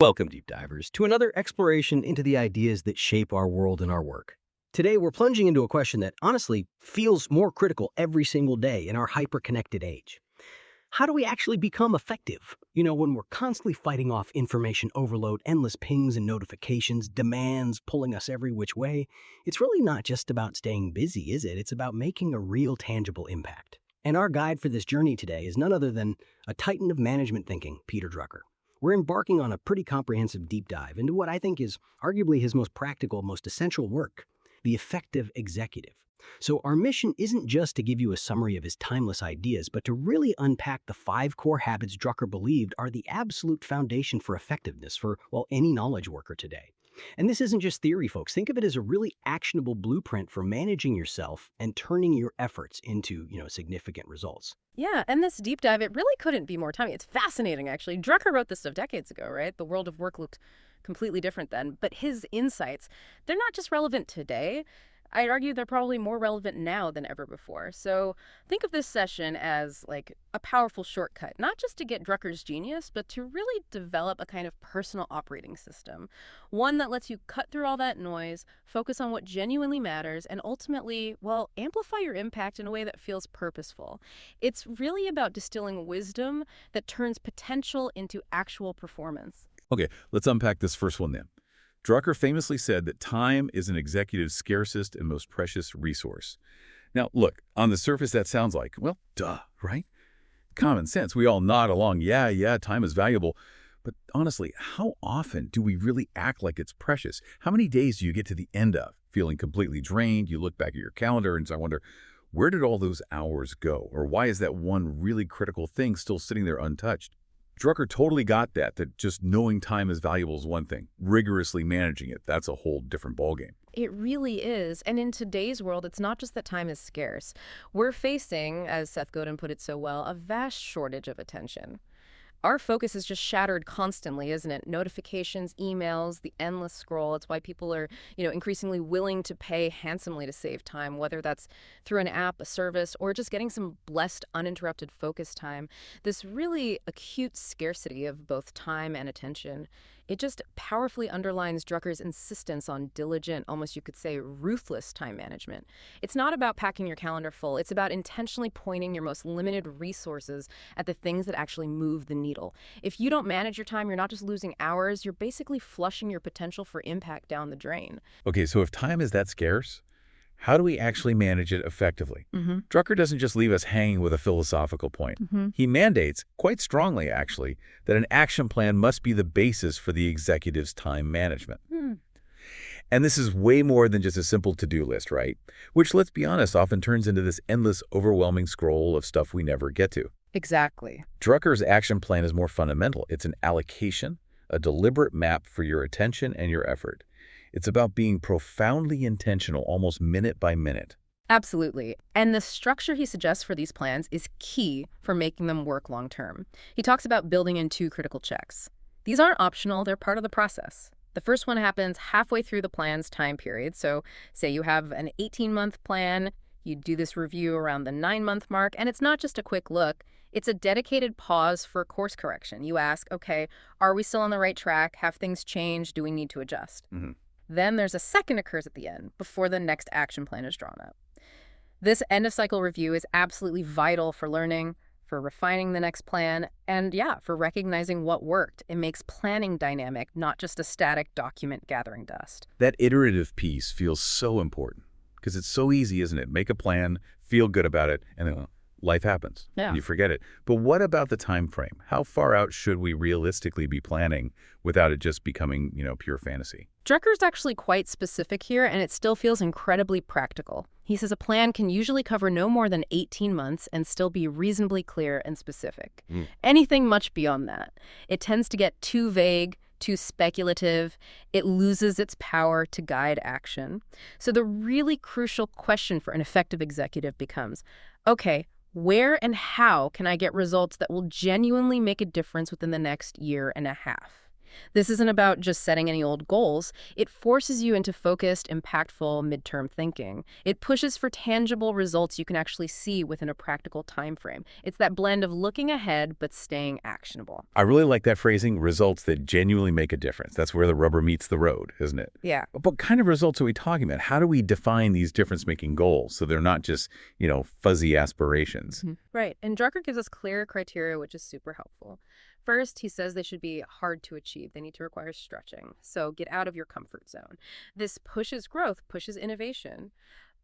Welcome, deep divers, to another exploration into the ideas that shape our world and our work. Today, we're plunging into a question that honestly feels more critical every single day in our hyper-connected age. How do we actually become effective? When we're constantly fighting off information overload, endless pings and notifications, demands pulling us every which way, it's really not just about staying busy, is it? It's about making a real tangible impact. And our guide for this journey today is none other than a titan of management thinking, Peter Drucker. We're embarking on a pretty comprehensive deep dive into what I think is arguably his most practical, most essential work, the effective executive. So our mission isn't just to give you a summary of his timeless ideas, but to really unpack the 5 core habits Drucker believed are the absolute foundation for effectiveness for, any knowledge worker today. And this isn't just theory, folks. Think of it as a really actionable blueprint for managing yourself and turning your efforts into, significant results. Yeah, and this deep dive, it really couldn't be more timely. It's fascinating, actually. Drucker wrote this stuff decades ago, right? The world of work looked completely different then. But his insights, they're not just relevant today. I'd argue they're probably more relevant now than ever before. So think of this session as like a powerful shortcut, not just to get Drucker's genius, but to really develop a kind of personal operating system. One that lets you cut through all that noise, focus on what genuinely matters, and ultimately, amplify your impact in a way that feels purposeful. It's really about distilling wisdom that turns potential into actual performance. Okay, let's unpack this first one then. Drucker famously said that time is an executive's scarcest and most precious resource. Now, look, on the surface that sounds like, duh, right? Common sense. We all nod along, yeah, time is valuable. But honestly, how often do we really act like it's precious? How many days do you get to the end of feeling completely drained? You look back at your calendar and I wonder, where did all those hours go? Or why is that one really critical thing still sitting there untouched? Drucker totally got that just knowing time is valuable is one thing. Rigorously managing it, that's a whole different ballgame. It really is. And in today's world, it's not just that time is scarce. We're facing, as Seth Godin put it so well, a vast shortage of attention. Our focus is just shattered constantly, isn't it? Notifications, emails, the endless scroll. It's why people are, increasingly willing to pay handsomely to save time, whether that's through an app, a service, or just getting some blessed, uninterrupted focus time. This really acute scarcity of both time and attention, it just powerfully underlines Drucker's insistence on diligent, almost you could say ruthless time management. It's not about packing your calendar full. It's about intentionally pointing your most limited resources at the things that actually move the needle. If you don't manage your time, you're not just losing hours, you're basically flushing your potential for impact down the drain. Okay, so if time is that scarce, how do we actually manage it effectively? Drucker doesn't just leave us hanging with a philosophical point. He mandates, quite strongly actually, that an action plan must be the basis for the executive's time management. And this is way more than just a simple to-do list, right? Which, let's be honest, often turns into this endless, overwhelming scroll of stuff we never get to. Exactly. Drucker's action plan is more fundamental. It's an allocation, a deliberate map for your attention and your effort. It's about being profoundly intentional, almost minute by minute. Absolutely. And the structure he suggests for these plans is key for making them work long term. He talks about building in 2 critical checks. These aren't optional, they're part of the process. The first one happens halfway through the plan's time period. So say you have an 18-month plan, you do this review around the 9-month mark, and it's not just a quick look, it's a dedicated pause for course correction. You ask, okay, are we still on the right track? Have things changed? Do we need to adjust? Then there's a second occurs at the end, before the next action plan is drawn up. This end-of-cycle review is absolutely vital for learning, for refining the next plan, and for recognizing what worked. It makes planning dynamic, not just a static document gathering dust. That iterative piece feels so important, because it's so easy, isn't it? Make a plan, feel good about it, and then life happens. And you forget it. But what about the time frame? How far out should we realistically be planning without it just becoming, pure fantasy? Drucker's actually quite specific here, and it still feels incredibly practical. He says a plan can usually cover no more than 18 months and still be reasonably clear and specific. Anything much beyond that, it tends to get too vague, too speculative. It loses its power to guide action. So the really crucial question for an effective executive becomes, okay, where and how can I get results that will genuinely make a difference within the next year and a half? This isn't about just setting any old goals. It forces you into focused, impactful midterm thinking. It pushes for tangible results you can actually see within a practical time frame. It's that blend of looking ahead but staying actionable. I really like that phrasing, results that genuinely make a difference. That's where the rubber meets the road, isn't it? Yeah. But what kind of results are we talking about? How do we define these difference-making goals so they're not just, fuzzy aspirations? Right. And Drucker gives us clear criteria, which is super helpful. First, he says they should be hard to achieve. They need to require stretching. So get out of your comfort zone. This pushes growth, pushes innovation.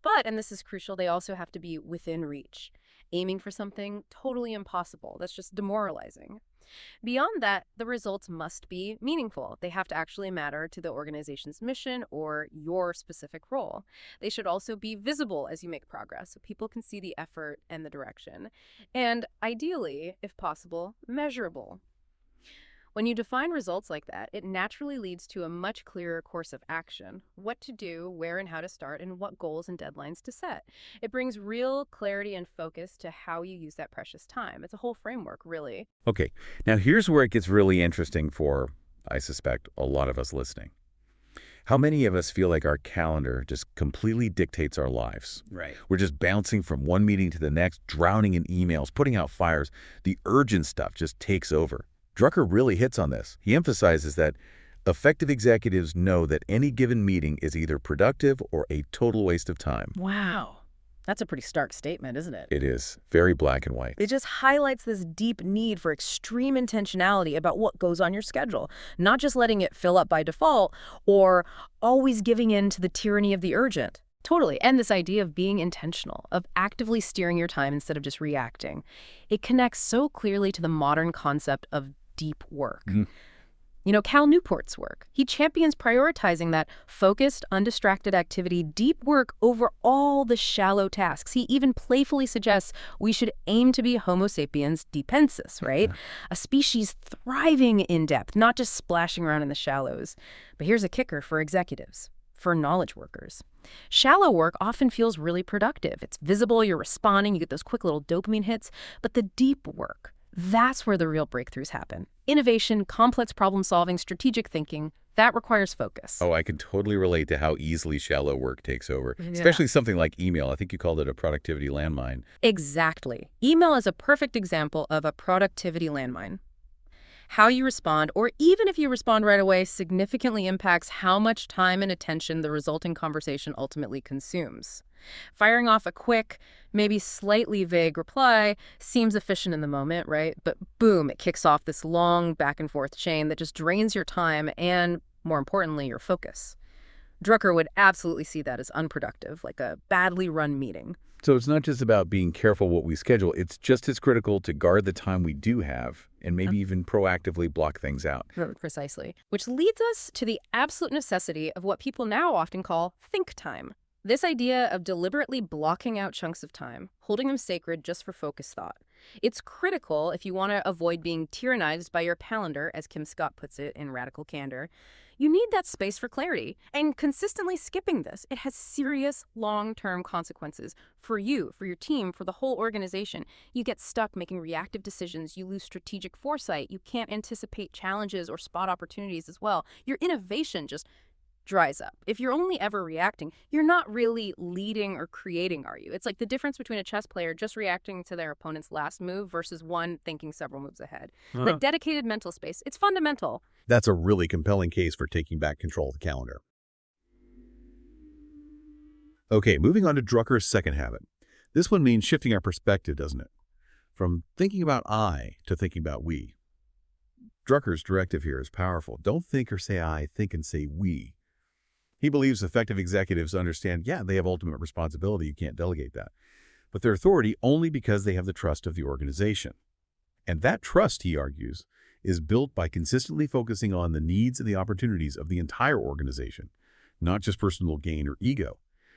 But, and this is crucial, they also have to be within reach. Aiming for something totally impossible. That's just demoralizing. Beyond that, the results must be meaningful. They have to actually matter to the organization's mission or your specific role. They should also be visible as you make progress so people can see the effort and the direction. And ideally, if possible, measurable. When you define results like that, it naturally leads to a much clearer course of action. What to do, where and how to start, and what goals and deadlines to set. It brings real clarity and focus to how you use that precious time. It's a whole framework, really. Okay, now here's where it gets really interesting for, I suspect, a lot of us listening. How many of us feel like our calendar just completely dictates our lives? Right. We're just bouncing from one meeting to the next, drowning in emails, putting out fires. The urgent stuff just takes over. Drucker really hits on this. He emphasizes that effective executives know that any given meeting is either productive or a total waste of time. Wow. That's a pretty stark statement, isn't it? It is very black and white. It just highlights this deep need for extreme intentionality about what goes on your schedule, not just letting it fill up by default or always giving in to the tyranny of the urgent. Totally. And this idea of being intentional, of actively steering your time instead of just reacting. It connects so clearly to the modern concept of deep work. Cal Newport's work. He champions prioritizing that focused, undistracted activity, deep work over all the shallow tasks. He even playfully suggests we should aim to be Homo sapiens depensis, right? A species thriving in depth, not just splashing around in the shallows. But here's a kicker for executives, for knowledge workers. Shallow work often feels really productive. It's visible, you're responding, you get those quick little dopamine hits. But the deep work, that's where the real breakthroughs happen. Innovation, complex problem solving, strategic thinking, that requires focus. Oh, I can totally relate to how easily shallow work takes over, especially something like email. I think you called it a productivity landmine. Exactly. Email is a perfect example of a productivity landmine. How you respond, or even if you respond right away, significantly impacts how much time and attention the resulting conversation ultimately consumes. Firing off a quick, maybe slightly vague reply seems efficient in the moment, right? But boom, it kicks off this long back and forth chain that just drains your time and, more importantly, your focus. Drucker would absolutely see that as unproductive, like a badly run meeting. So it's not just about being careful what we schedule. It's just as critical to guard the time we do have and maybe even proactively block things out. Precisely. Which leads us to the absolute necessity of what people now often call think time. This idea of deliberately blocking out chunks of time, holding them sacred just for focused thought. It's critical if you want to avoid being tyrannized by your calendar, as Kim Scott puts it in Radical Candor. You need that space for clarity. And consistently skipping this, it has serious long-term consequences for you, for your team, for the whole organization. You get stuck making reactive decisions. You lose strategic foresight. You can't anticipate challenges or spot opportunities as well. Your innovation just dries up. If you're only ever reacting, you're not really leading or creating, are you? It's like the difference between a chess player just reacting to their opponent's last move versus one thinking several moves ahead. That dedicated mental space, it's fundamental. That's a really compelling case for taking back control of the calendar. Okay, moving on to Drucker's second habit. This one means shifting our perspective, doesn't it? From thinking about I to thinking about we. Drucker's directive here is powerful. Don't think or say I, think and say we. He believes effective executives understand, they have ultimate responsibility. You can't delegate that. But their authority only because they have the trust of the organization. And that trust, he argues, is built by consistently focusing on the needs and the opportunities of the entire organization, not just personal gain or ego.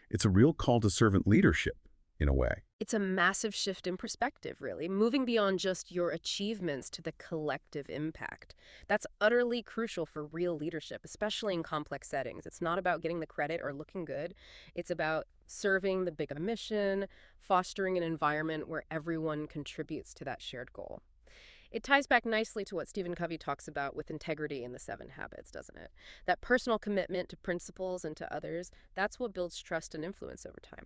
It's a real call to servant leadership, in a way. It's a massive shift in perspective, really, moving beyond just your achievements to the collective impact. That's utterly crucial for real leadership, especially in complex settings. It's not about getting the credit or looking good. It's about serving the bigger mission, fostering an environment where everyone contributes to that shared goal. It ties back nicely to what Stephen Covey talks about with integrity in the 7 Habits, doesn't it? That personal commitment to principles and to others, that's what builds trust and influence over time.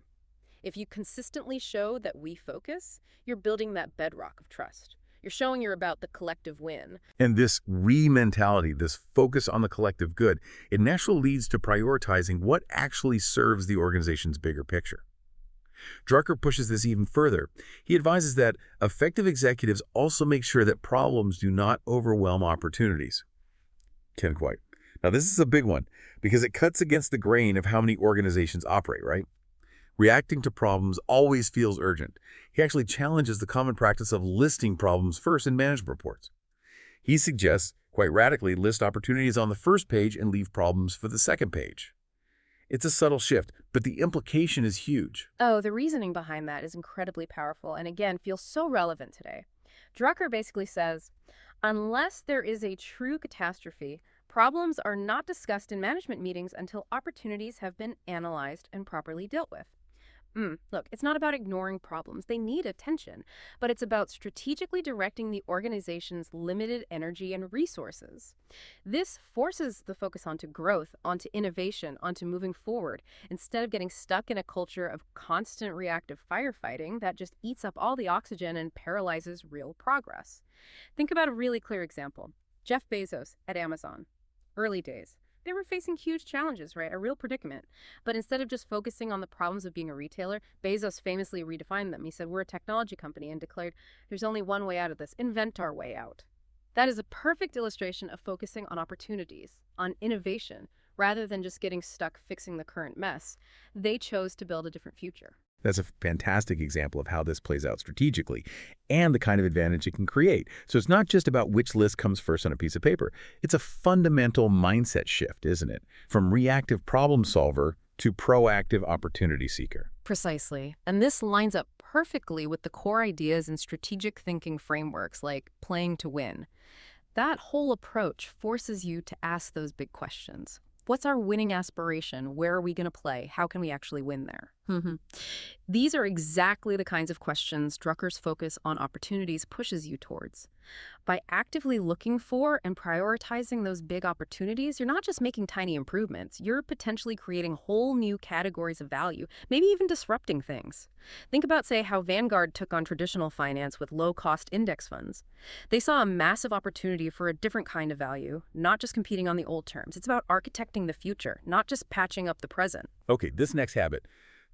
If you consistently show that we focus, you're building that bedrock of trust. You're showing you're about the collective win. And this we mentality, this focus on the collective good, it naturally leads to prioritizing what actually serves the organization's bigger picture. Drucker pushes this even further. He advises that effective executives also make sure that problems do not overwhelm opportunities. Can't quite. Now, this is a big one because it cuts against the grain of how many organizations operate, right? Reacting to problems always feels urgent. He actually challenges the common practice of listing problems first in management reports. He suggests, quite radically, list opportunities on the first page and leave problems for the second page. It's a subtle shift, but the implication is huge. Oh, the reasoning behind that is incredibly powerful and, again, feels so relevant today. Drucker basically says, unless there is a true catastrophe, problems are not discussed in management meetings until opportunities have been analyzed and properly dealt with. Look, it's not about ignoring problems. They need attention, but it's about strategically directing the organization's limited energy and resources. This forces the focus onto growth, onto innovation, onto moving forward, instead of getting stuck in a culture of constant reactive firefighting that just eats up all the oxygen and paralyzes real progress. Think about a really clear example. Jeff Bezos at Amazon. Early days. They were facing huge challenges, right? A real predicament. But instead of just focusing on the problems of being a retailer, Bezos famously redefined them. He said, we're a technology company, and declared, there's only one way out of this. Invent our way out. That is a perfect illustration of focusing on opportunities, on innovation, rather than just getting stuck fixing the current mess. They chose to build a different future. That's a fantastic example of how this plays out strategically and the kind of advantage it can create. So it's not just about which list comes first on a piece of paper. It's a fundamental mindset shift, isn't it? From reactive problem solver to proactive opportunity seeker. Precisely. And this lines up perfectly with the core ideas in strategic thinking frameworks like playing to win. That whole approach forces you to ask those big questions. What's our winning aspiration? Where are we going to play? How can we actually win there? These are exactly the kinds of questions Drucker's focus on opportunities pushes you towards. By actively looking for and prioritizing those big opportunities, you're not just making tiny improvements, you're potentially creating whole new categories of value, maybe even disrupting things. Think about, say, how Vanguard took on traditional finance with low-cost index funds. They saw a massive opportunity for a different kind of value, not just competing on the old terms. It's about architecting the future, not just patching up the present. Okay, this next habit,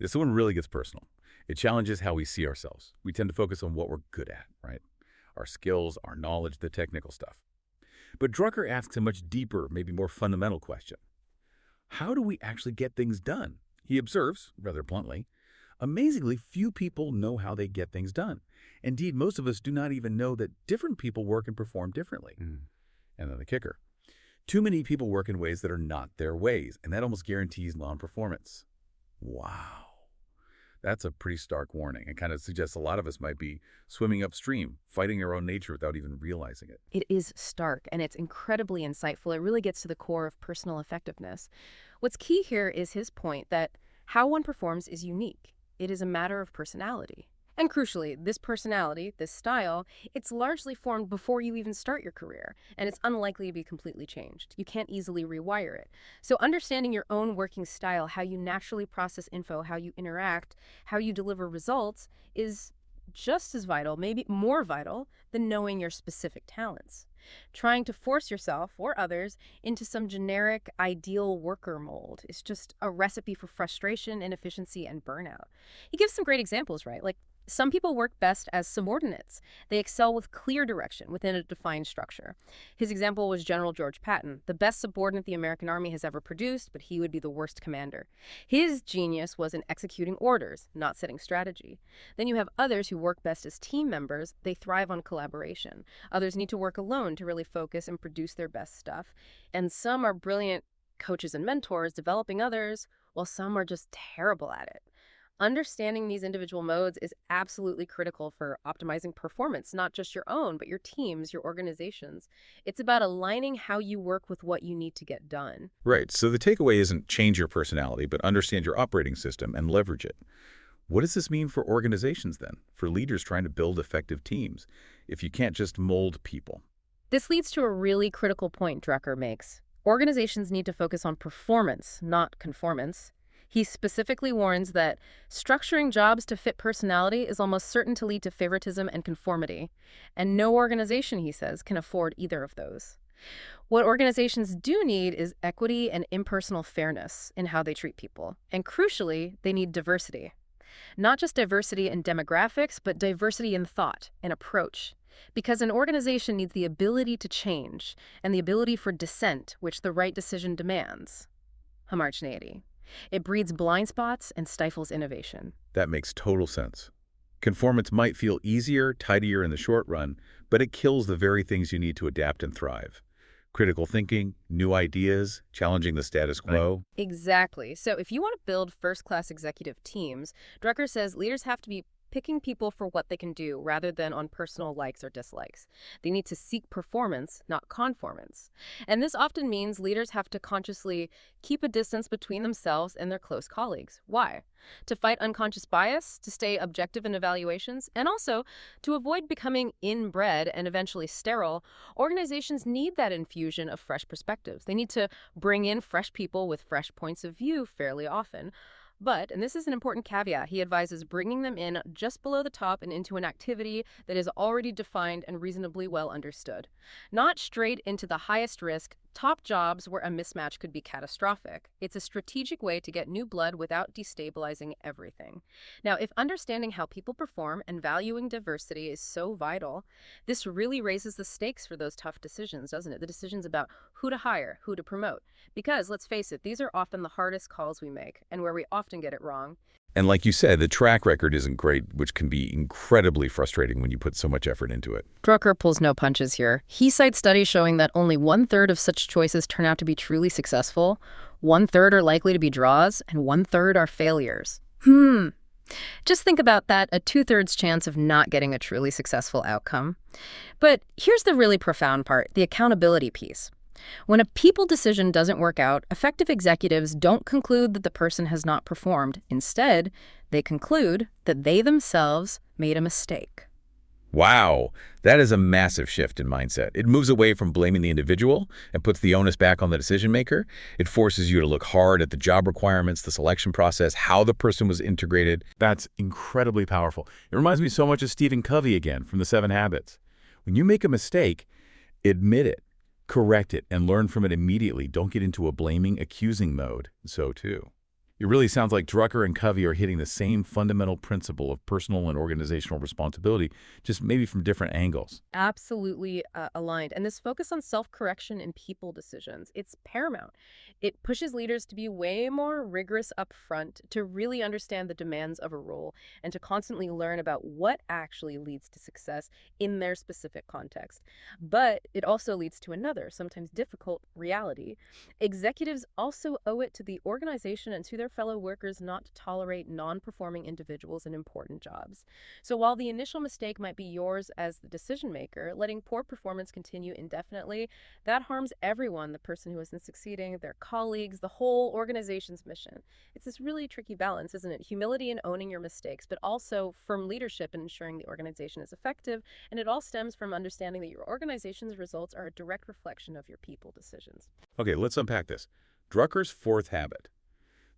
this one really gets personal. It challenges how we see ourselves. We tend to focus on what we're good at, right? Our skills, our knowledge, the technical stuff. But Drucker asks a much deeper, maybe more fundamental question. How do we actually get things done? He observes, rather bluntly, amazingly few people know how they get things done. Indeed, most of us do not even know that different people work and perform differently. And then the kicker. Too many people work in ways that are not their ways, and that almost guarantees non-performance. Wow. That's a pretty stark warning and kind of suggests a lot of us might be swimming upstream, fighting our own nature without even realizing it. It is stark, and it's incredibly insightful. It really gets to the core of personal effectiveness. What's key here is his point that how one performs is unique. It is a matter of personality. And crucially, this personality, this style, it's largely formed before you even start your career, and it's unlikely to be completely changed. You can't easily rewire it. So understanding your own working style, how you naturally process info, how you interact, how you deliver results, is just as vital, maybe more vital, than knowing your specific talents. Trying to force yourself or others into some generic ideal worker mold is just a recipe for frustration, inefficiency, and burnout. He gives some great examples, right? Like, some people work best as subordinates. They excel with clear direction within a defined structure. His example was General George Patton, the best subordinate the American Army has ever produced, but he would be the worst commander. His genius was in executing orders, not setting strategy. Then you have others who work best as team members. They thrive on collaboration. Others need to work alone to really focus and produce their best stuff. And some are brilliant coaches and mentors, developing others, while some are just terrible at it. Understanding these individual modes is absolutely critical for optimizing performance, not just your own, but your teams, your organizations. It's about aligning how you work with what you need to get done. Right. So the takeaway isn't change your personality, but understand your operating system and leverage it. What does this mean for organizations then, for leaders trying to build effective teams, if you can't just mold people? This leads to a really critical point Drucker makes. Organizations need to focus on performance, not conformance. He specifically warns that structuring jobs to fit personality is almost certain to lead to favoritism and conformity. And no organization, he says, can afford either of those. What organizations do need is equity and impersonal fairness in how they treat people. And crucially, they need diversity. Not just diversity in demographics, but diversity in thought and approach. Because an organization needs the ability to change and the ability for dissent, which the right decision demands. Homogeneity. It breeds blind spots and stifles innovation. That makes total sense. Conformance might feel easier, tidier in the short run, but it kills the very things you need to adapt and thrive. Critical thinking, new ideas, challenging the status quo. Exactly. So if you want to build first-class executive teams, Drucker says leaders have to be picking people for what they can do rather than on personal likes or dislikes. They need to seek performance, not conformance. And this often means leaders have to consciously keep a distance between themselves and their close colleagues. Why? To fight unconscious bias, to stay objective in evaluations, and also to avoid becoming inbred and eventually sterile. Organizations need that infusion of fresh perspectives. They need to bring in fresh people with fresh points of view fairly often. But, and this is an important caveat, he advises bringing them in just below the top and into an activity that is already defined and reasonably well understood. Not straight into the highest risk, top jobs where a mismatch could be catastrophic. It's a strategic way to get new blood without destabilizing everything. Now, if understanding how people perform and valuing diversity is so vital, this really raises the stakes for those tough decisions, doesn't it? The decisions about who to hire, who to promote. Because, let's face it, these are often the hardest calls we make and where we often get it wrong. And like you said, the track record isn't great, which can be incredibly frustrating when you put so much effort into it. Drucker pulls no punches here. He cites studies showing that only 1/3 of such choices turn out to be truly successful, 1/3 are likely to be draws, and 1/3 are failures. Just think about that, a 2/3 chance of not getting a truly successful outcome. But here's the really profound part, the accountability piece. When a people decision doesn't work out, effective executives don't conclude that the person has not performed. Instead, they conclude that they themselves made a mistake. Wow, that is a massive shift in mindset. It moves away from blaming the individual and puts the onus back on the decision maker. It forces you to look hard at the job requirements, the selection process, how the person was integrated. That's incredibly powerful. It reminds me so much of Stephen Covey again from The 7 Habits. When you make a mistake, admit it, correct it, and learn from it immediately. Don't get into a blaming, accusing mode. So too. It really sounds like Drucker and Covey are hitting the same fundamental principle of personal and organizational responsibility, just maybe from different angles. Absolutely aligned. And this focus on self-correction in people decisions, it's paramount. It pushes leaders to be way more rigorous up front, to really understand the demands of a role, and to constantly learn about what actually leads to success in their specific context. But it also leads to another, sometimes difficult, reality. Executives also owe it to the organization and to their fellow workers not to tolerate non-performing individuals in important jobs. So while the initial mistake might be yours as the decision maker, letting poor performance continue indefinitely, that harms everyone, the person who isn't succeeding, their colleagues, the whole organization's mission. It's this really tricky balance, isn't it? Humility in owning your mistakes, but also firm leadership in ensuring the organization is effective. And it all stems from understanding that your organization's results are a direct reflection of your people decisions. Okay, let's unpack this. Drucker's fourth habit.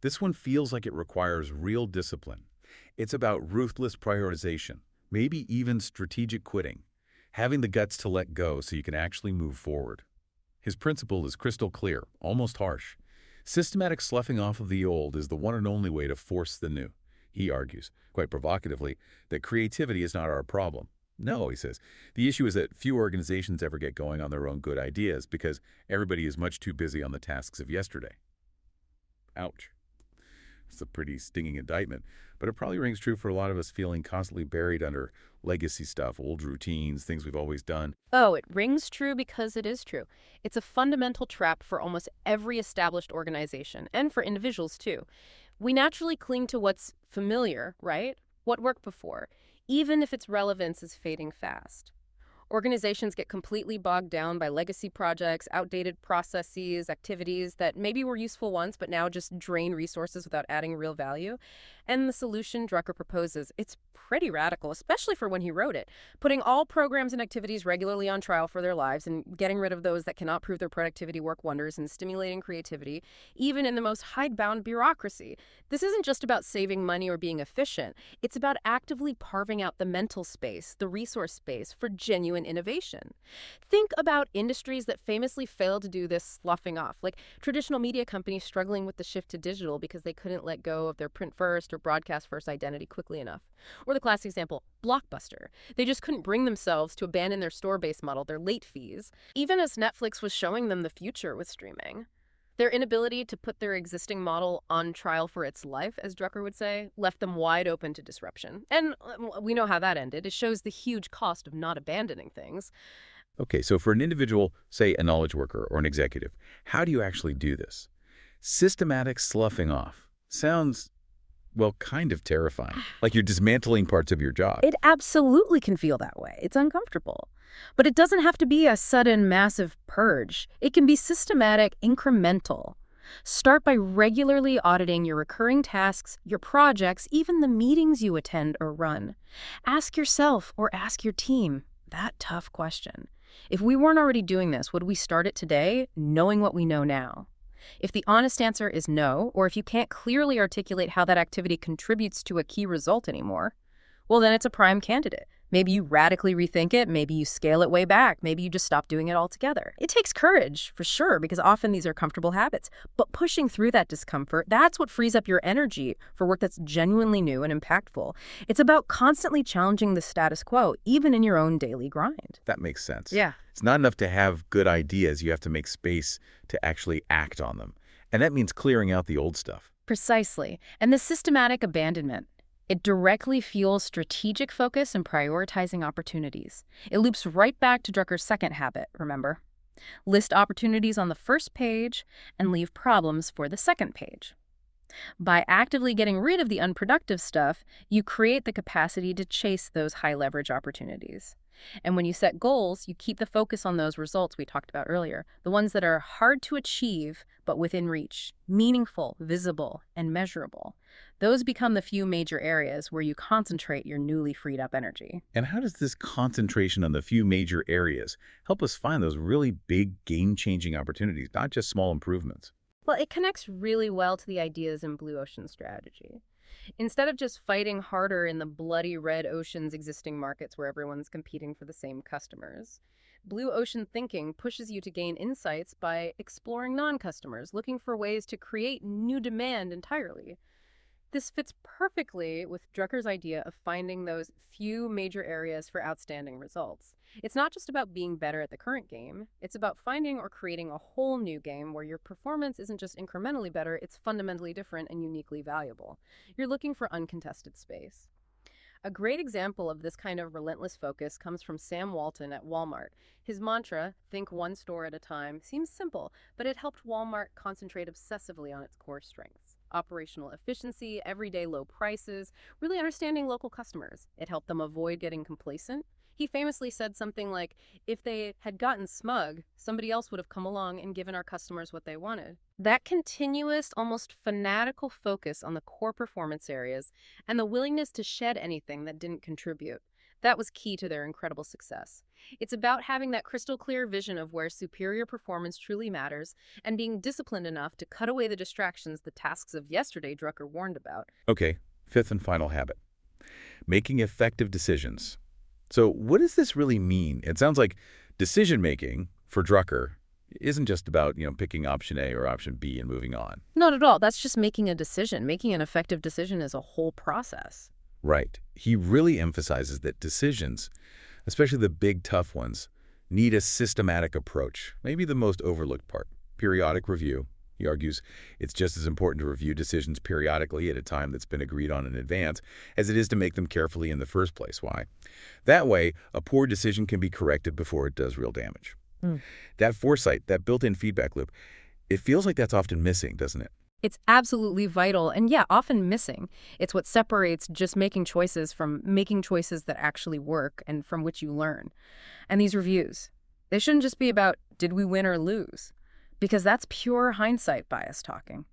This one feels like it requires real discipline. It's about ruthless prioritization, maybe even strategic quitting, having the guts to let go so you can actually move forward. His principle is crystal clear, almost harsh. Systematic sloughing off of the old is the one and only way to force the new. He argues, quite provocatively, that creativity is not our problem. No, he says, the issue is that few organizations ever get going on their own good ideas because everybody is much too busy on the tasks of yesterday. Ouch. It's a pretty stinging indictment, but it probably rings true for a lot of us feeling constantly buried under legacy stuff, old routines, things we've always done. Oh, it rings true because it is true. It's a fundamental trap for almost every established organization, and for individuals too. We naturally cling to what's familiar, right? What worked before, even if its relevance is fading fast. Organizations get completely bogged down by legacy projects, outdated processes, activities that maybe were useful once but now just drain resources without adding real value. And the solution Drucker proposes, it's pretty radical, especially for when he wrote it, putting all programs and activities regularly on trial for their lives and getting rid of those that cannot prove their productivity work wonders and stimulating creativity, even in the most hidebound bureaucracy. This isn't just about saving money or being efficient. It's about actively carving out the mental space, the resource space for genuine innovation. Think about industries that famously failed to do this sloughing off, like traditional media companies struggling with the shift to digital because they couldn't let go of their print-first or broadcast-first identity quickly enough. Or the classic example, Blockbuster. They just couldn't bring themselves to abandon their store-based model, their late fees, even as Netflix was showing them the future with streaming. Their inability to put their existing model on trial for its life, as Drucker would say, left them wide open to disruption. And we know how that ended. It shows the huge cost of not abandoning things. Okay, so for an individual, say a knowledge worker or an executive, how do you actually do this? Systematic sloughing off sounds, well, kind of terrifying, like you're dismantling parts of your job. It absolutely can feel that way. It's uncomfortable. But it doesn't have to be a sudden, massive purge. It can be systematic, incremental. Start by regularly auditing your recurring tasks, your projects, even the meetings you attend or run. Ask yourself or ask your team that tough question. If we weren't already doing this, would we start it today, knowing what we know now? If the honest answer is no, or if you can't clearly articulate how that activity contributes to a key result anymore, well, then it's a prime candidate. Maybe you radically rethink it, maybe you scale it way back, maybe you just stop doing it altogether. It takes courage, for sure, because often these are comfortable habits. But pushing through that discomfort, that's what frees up your energy for work that's genuinely new and impactful. It's about constantly challenging the status quo, even in your own daily grind. That makes sense. Yeah. It's not enough to have good ideas. You have to make space to actually act on them. And that means clearing out the old stuff. Precisely. And the systematic abandonment, it directly fuels strategic focus and prioritizing opportunities. It loops right back to Drucker's second habit, remember? List opportunities on the first page and leave problems for the second page. By actively getting rid of the unproductive stuff, you create the capacity to chase those high-leverage opportunities. And when you set goals, you keep the focus on those results we talked about earlier, the ones that are hard to achieve but within reach, meaningful, visible, and measurable. Those become the few major areas where you concentrate your newly freed up energy. And how does this concentration on the few major areas help us find those really big game-changing opportunities, not just small improvements? Well, it connects really well to the ideas in Blue Ocean strategy. Instead of just fighting harder in the bloody red ocean's existing markets where everyone's competing for the same customers, Blue Ocean thinking pushes you to gain insights by exploring non-customers, looking for ways to create new demand entirely. This fits perfectly with Drucker's idea of finding those few major areas for outstanding results. It's not just about being better at the current game. It's about finding or creating a whole new game where your performance isn't just incrementally better, it's fundamentally different and uniquely valuable. You're looking for uncontested space. A great example of this kind of relentless focus comes from Sam Walton at Walmart. His mantra, think one store at a time, seems simple, but it helped Walmart concentrate obsessively on its core strengths. Operational efficiency, everyday low prices, really understanding local customers. It helped them avoid getting complacent. He famously said something like, if they had gotten smug, somebody else would have come along and given our customers what they wanted. That continuous, almost fanatical focus on the core performance areas and the willingness to shed anything that didn't contribute, that was key to their incredible success. It's about having that crystal clear vision of where superior performance truly matters and being disciplined enough to cut away the distractions the tasks of yesterday Drucker warned about. Okay, fifth and final habit. Making effective decisions. So what does this really mean? It sounds like decision-making for Drucker isn't just about, picking option A or option B and moving on. Not at all. That's just making a decision. Making an effective decision is a whole process. Right. He really emphasizes that decisions, especially the big, tough ones, need a systematic approach. Maybe the most overlooked part, periodic review. He argues it's just as important to review decisions periodically at a time that's been agreed on in advance as it is to make them carefully in the first place. Why? That way, a poor decision can be corrected before it does real damage. That foresight, that built-in feedback loop, it feels like that's often missing, doesn't it? It's absolutely vital and, often missing. It's what separates just making choices from making choices that actually work and from which you learn. And these reviews, they shouldn't just be about did we win or lose? Because that's pure hindsight bias talking.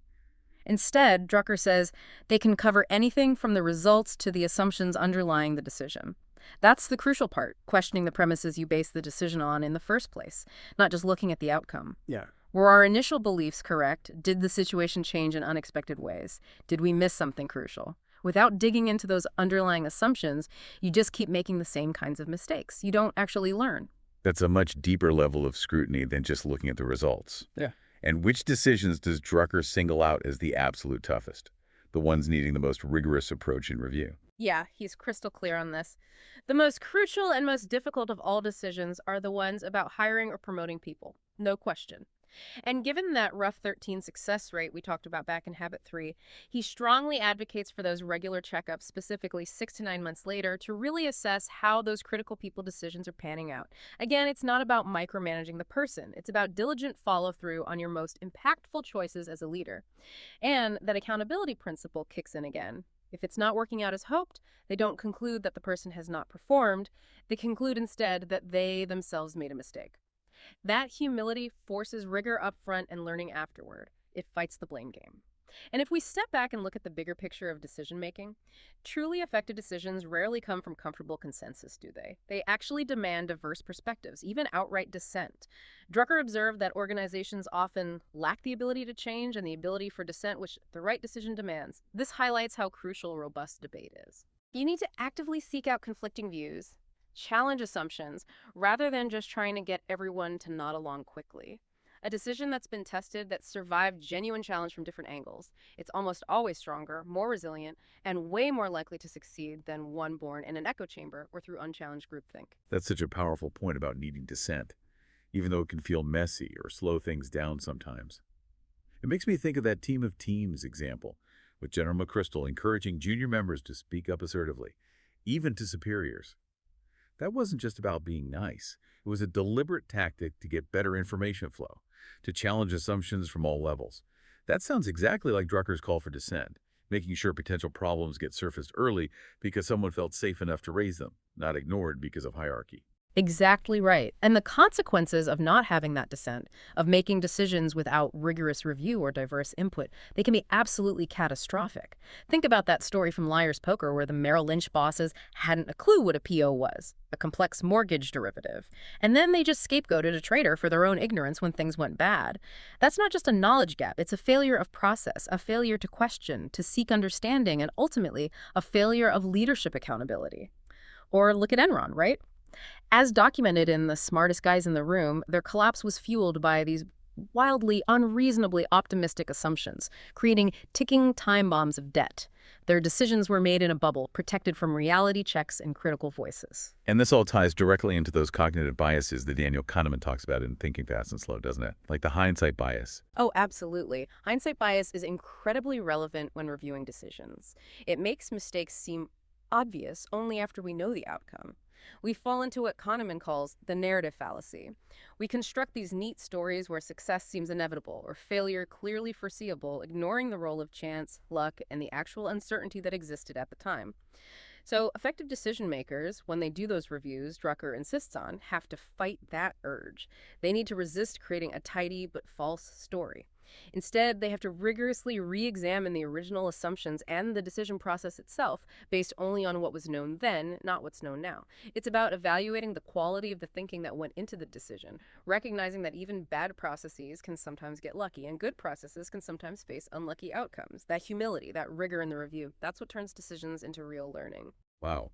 Instead, Drucker says they can cover anything from the results to the assumptions underlying the decision. That's the crucial part, questioning the premises you base the decision on in the first place, not just looking at the outcome. Yeah. Were our initial beliefs correct? Did the situation change in unexpected ways? Did we miss something crucial? Without digging into those underlying assumptions, you just keep making the same kinds of mistakes. You don't actually learn. That's a much deeper level of scrutiny than just looking at the results. Yeah. And which decisions does Drucker single out as the absolute toughest? The ones needing the most rigorous approach in review. Yeah, he's crystal clear on this. The most crucial and most difficult of all decisions are the ones about hiring or promoting people. No question. And given that rough 13 success rate we talked about back in Habit 3, he strongly advocates for those regular checkups, specifically 6 to 9 months later, to really assess how those critical people decisions are panning out. Again, it's not about micromanaging the person. It's about diligent follow-through on your most impactful choices as a leader. And that accountability principle kicks in again. If it's not working out as hoped, they don't conclude that the person has not performed. They conclude instead that they themselves made a mistake. That humility forces rigor up front and learning afterward. It fights the blame game. And if we step back and look at the bigger picture of decision-making, truly effective decisions rarely come from comfortable consensus, do they? They actually demand diverse perspectives, even outright dissent. Drucker observed that organizations often lack the ability to change and the ability for dissent, which the right decision demands. This highlights how crucial robust debate is. You need to actively seek out conflicting views, challenge assumptions, rather than just trying to get everyone to nod along quickly. A decision that's been tested, that survived genuine challenge from different angles. It's almost always stronger, more resilient, and way more likely to succeed than one born in an echo chamber or through unchallenged groupthink. That's such a powerful point about needing dissent, even though it can feel messy or slow things down sometimes. It makes me think of that team of teams example, with General McChrystal encouraging junior members to speak up assertively, even to superiors. That wasn't just about being nice. It was a deliberate tactic to get better information flow, to challenge assumptions from all levels. That sounds exactly like Drucker's call for dissent, making sure potential problems get surfaced early because someone felt safe enough to raise them, not ignored because of hierarchy. Exactly right. And the consequences of not having that dissent, of making decisions without rigorous review or diverse input, they can be absolutely catastrophic. Think about that story from Liar's Poker where the Merrill Lynch bosses hadn't a clue what a PO was, a complex mortgage derivative. And then they just scapegoated a trader for their own ignorance when things went bad. That's not just a knowledge gap, it's a failure of process, a failure to question, to seek understanding, and ultimately a failure of leadership accountability. Or look at Enron, right? As documented in The Smartest Guys in the Room, their collapse was fueled by these wildly, unreasonably optimistic assumptions, creating ticking time bombs of debt. Their decisions were made in a bubble, protected from reality checks and critical voices. And this all ties directly into those cognitive biases that Daniel Kahneman talks about in Thinking Fast and Slow, doesn't it? Like the hindsight bias. Oh, absolutely. Hindsight bias is incredibly relevant when reviewing decisions. It makes mistakes seem obvious only after we know the outcome. We fall into what Kahneman calls the narrative fallacy. We construct these neat stories where success seems inevitable or failure clearly foreseeable, ignoring the role of chance, luck, and the actual uncertainty that existed at the time. So effective decision makers, when they do those reviews Drucker insists on, have to fight that urge. They need to resist creating a tidy but false story. Instead, they have to rigorously re-examine the original assumptions and the decision process itself based only on what was known then, not what's known now. It's about evaluating the quality of the thinking that went into the decision, recognizing that even bad processes can sometimes get lucky, and good processes can sometimes face unlucky outcomes. That humility, that rigor in the review, that's what turns decisions into real learning. Wow.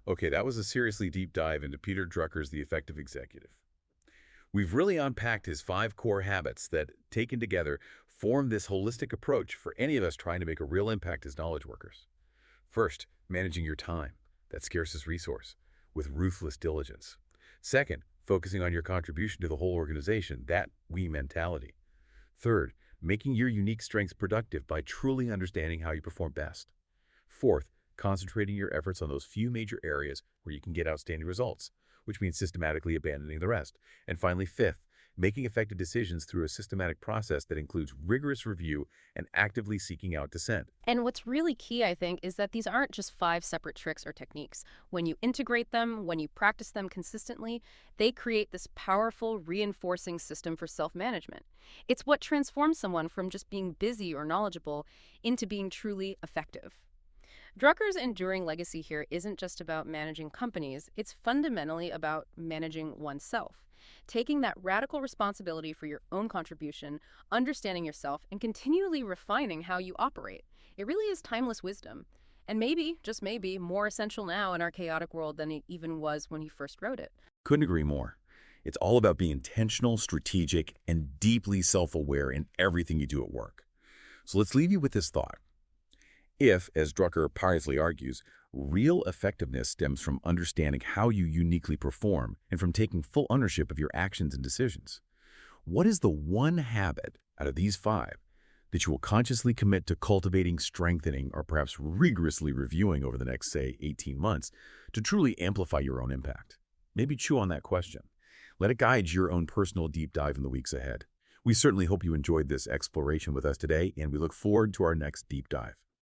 Okay, that was a seriously deep dive into Peter Drucker's The Effective Executive. We've really unpacked his 5 core habits that, taken together, form this holistic approach for any of us trying to make a real impact as knowledge workers. First, managing your time, that scarcest resource, with ruthless diligence. Second, focusing on your contribution to the whole organization, that we mentality. Third, making your unique strengths productive by truly understanding how you perform best. Fourth, concentrating your efforts on those few major areas where you can get outstanding results, which means systematically abandoning the rest. And finally, fifth, making effective decisions through a systematic process that includes rigorous review and actively seeking out dissent. And what's really key, I think, is that these aren't just 5 separate tricks or techniques. When you integrate them, when you practice them consistently, they create this powerful, reinforcing system for self-management. It's what transforms someone from just being busy or knowledgeable into being truly effective. Drucker's enduring legacy here isn't just about managing companies, it's fundamentally about managing oneself. Taking that radical responsibility for your own contribution, understanding yourself, and continually refining how you operate. It really is timeless wisdom. And maybe, just maybe, more essential now in our chaotic world than it even was when he first wrote it. Couldn't agree more. It's all about being intentional, strategic, and deeply self-aware in everything you do at work. So let's leave you with this thought. If, as Drucker piously argues, real effectiveness stems from understanding how you uniquely perform and from taking full ownership of your actions and decisions, what is the one habit out of these 5 that you will consciously commit to cultivating, strengthening, or perhaps rigorously reviewing over the next, say, 18 months to truly amplify your own impact? Maybe chew on that question. Let it guide your own personal deep dive in the weeks ahead. We certainly hope you enjoyed this exploration with us today, and we look forward to our next deep dive.